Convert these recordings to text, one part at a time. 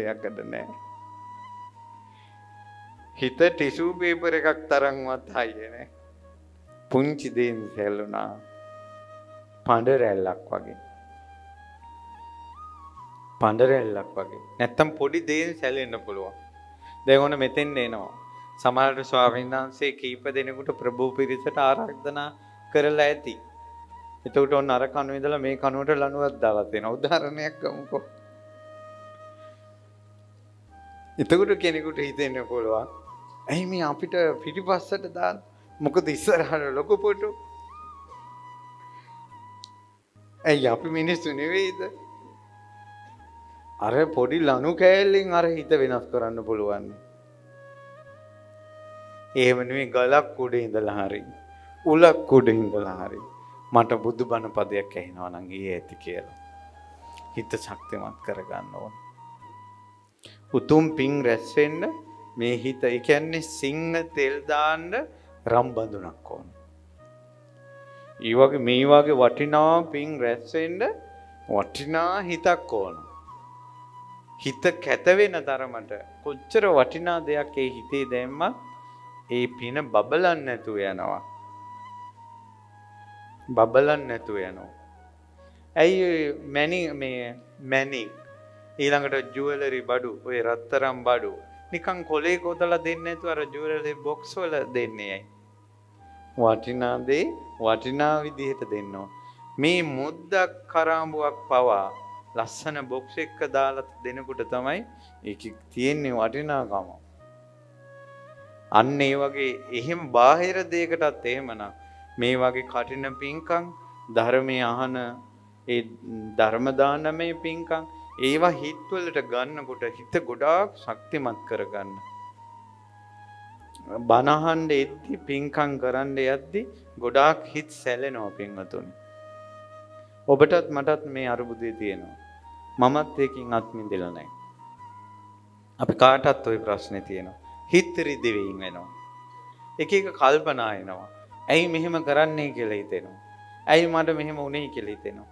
දෙයක්ද නැහැ. හිත ටිෂු පේපර් එකක් තරම්වත් හයිය නැහැ. පුංචි දෙයින් සැලුණා පඳ රැල්ලක් වගේ. පඳ රැල්ලක් වගේ. නැත්තම් පොඩි දෙයින් සැලෙන්න පුළුවන්. දැන් ඔන්න මෙතෙන් එනවා. සමහරවිට ස්වාමීන් වහන්සේ කීප දෙනෙකුට ප්‍රභූ පිරිසට ආරාධනා කරලා ඇති. එතකොට ඔන්න අර කණුව ඉඳලා මේ කණුවට ලණුවක් දාලා තියෙනවා. උදාහරණයක් ගමුකෝ. එතකොට කෙනෙකුට හිතෙන්න පුළුවන් ඇයි මේ අපිට පිටිපස්සට දාන්න? මොකද ඉස්සරහට ලොකු පොටු. ඇයි අපි මිනිස්සු නෙවෙයිද? අර පොඩි ලණු කෑල්ලෙන් අර හිත වෙනස් කරන්න පුළුවන්. එහෙම නෙවෙයි ගලක් උඩ ඉඳලා හරි උලක් උඩ ඉඳලා හරි මට බුදුබණ පදයක් ඇහෙනවා නම් ඊයේ ඇති කියලා. හිත ශක්තිමත් කරගන්න ඕන. උතුම් පිං රැස් වෙන්න මේ හිත, ඒ කියන්නේ සිංහ තෙල් දාන්න රම් බඳුනක් ඕන. මේ වගේ වටිනා පිං රැස් වෙන්න වටිනා හිතක් ඕන. හිත කැත වෙන තරමට කොච්චර වටිනා දෙයක් ඒ හිතේ දැම්මත් ඒ පින බබලන්න නැතුව යනවා. බබලන්න නැතුව යනවා. ඇයි මැණික් ඊළඟට ජුවලරි බඩු, ඔය රත්තරන් බඩු නිකන් කොලේ කොතලා දෙන්නේ නැතුව අර ජුවලරි බොක්ස් වල දෙන්නේ ඇයි? වටිනා දේ වටිනා විදිහට දෙන්න ඕන. මේ මුද්දක් කරාඹුවක් පවා ලස්සන බොක්ස් එකක දාලා දෙනකොට තමයි ඒකේ තියෙන්නේ වටිනාකම. අන්න ඒ වගේ එහෙම බාහිර දෙයකටත් එහෙමනම් මේ වගේ කටින පිංකම්, ධර්මයේ අහන ඒ ධර්ම දානමය පිංකම්, ඒවා හිතවලට ගන්නකොට හිත ගොඩාක් ශක්තිමත් කරගන්න. බනහන්න එද්දි පිංකම් කරන්න යද්දි ගොඩාක් හිත සැලෙනවා පින්වතුනි. ඔබටත් මටත් මේ අරුබුදේ තියෙනවා. මමත් ඒකින් අත් මිදෙලා නැහැ. අපි කාටත් ওই ප්‍රශ්නේ තියෙනවා. හිත රිදෙවින් වෙනවා. එක එක කල්පනා එනවා. ඇයි මෙහෙම කරන්නේ කියලා හිතෙනවා. ඇයි මට මෙහෙම වුනේ කියලා හිතෙනවා.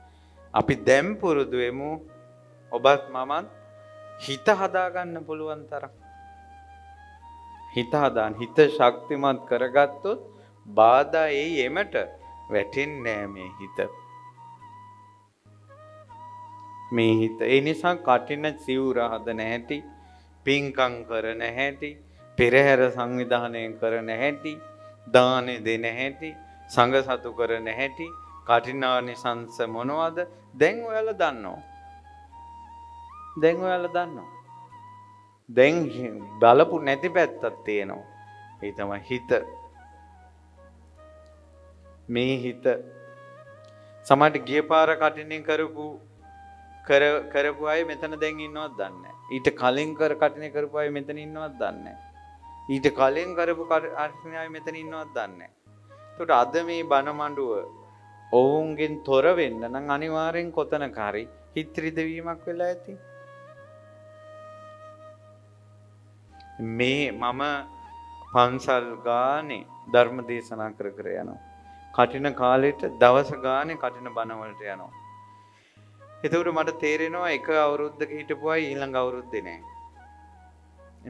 අපි දැන් පුරුදු වෙමු ඔබත් මමත් හිත හදාගන්න පුළුවන් තරම්. හිත හදාන් හිත ශක්තිමත් කරගත්තොත් බාධා එයි එමට වැටෙන්නේ නෑ මේ හිත. මේ හිත ඒ නිසා කටින සිවුර හදන හැටි, පිංකම් කරන හැටි, පෙරහැර සංවිධානය කරන හැටි, දානෙ දෙන හැටි, සංඝ සතු කරන හැටි, කටිනානිසංස මොනවද? දැන් ඔයාලා දන්නවා. දැන් බලපු නැති පැත්තක් තියෙනවා. ඒ තමයි හිත. මේ හිත සමහරට ගිය පාර කටිනින් කරපු අය මෙතන දැන් ඉන්නවද දන්නේ නැහැ. ඊට කලින් කටිනේ කරපු අය මෙතන ඉන්නවද දන්නේ නැහැ. ඊට කලින් කරපු කටිනේ අය මෙතන ඉන්නවද දන්නේ නැහැ. ඒකට අද මේ බණ මඬුව ඔවුන්ගෙන් තොර වෙන්න නම් අනිවාර්යෙන් කොතනක හරි හිත රිදවීමක් වෙලා ඇති. මේ මම පන්සල් ගානේ ධර්ම දේශනා කර යනවා. කටින කාලෙට දවස් ගානේ කටින බණ වලට යනවා. එතකොට මට තේරෙනවා එක අවුරුද්දක හිටපු අය ඊළඟ අවුරුද්දේ නැහැ.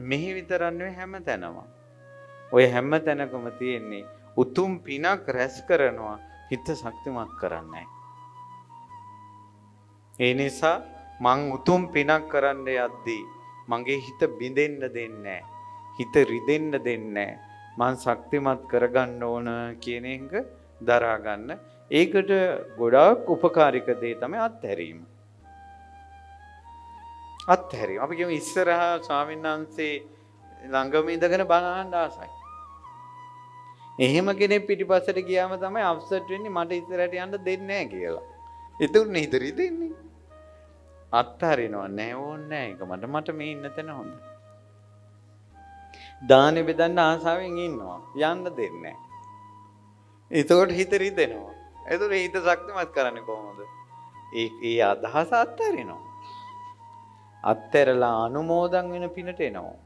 මෙහි විතරක් නෙවෙයි හැම තැනම. ඔය හැම තැනකම තියෙන්නේ උතුම් පිනක් රැස් කරනවා, හිත ශක්තිමත් කරන්නේ. ඒ නිසා මං උතුම් පිනක් කරන්න යද්දී මගේ හිත බිඳෙන්න දෙන්නේ නැහැ. හිත රිදෙන්න දෙන්නේ නැහැ. මං ශක්තිමත් කරගන්න ඕන කියන එක දරා ගන්න. ඒකට ගොඩාක් උපකාරික දේ තමයි අත්හැරීම. අපි කියමු ඉස්සරහා ස්වාමීන් වහන්සේ ළඟම ඉඳගෙන බණ අහන්න ආසයි. එහෙම කෙනෙක් පිටිපස්සට ගියාම තමයි අප්සෙට් වෙන්නේ මට ඉස්සරහට යන්න දෙන්නේ නැහැ කියලා. එතකොට හිත රිදෙන්නේ. අත්හරිනවා නෑ ඕනේ නෑ ඒක මට මේ ඉන්න තැන හොඳ. දානෙ බෙදන්න ආසාවෙන් ඉන්නවා යන්න දෙන්නේ නෑ. එතකොට හිත රිදෙනවා. එතකොට හිත ශක්තිමත් කරන්නේ කොහොමද? ඒ අදහස අත්හැරිනවා. අත්හැරලා අනුමෝදන් වෙන පිනට එනවා.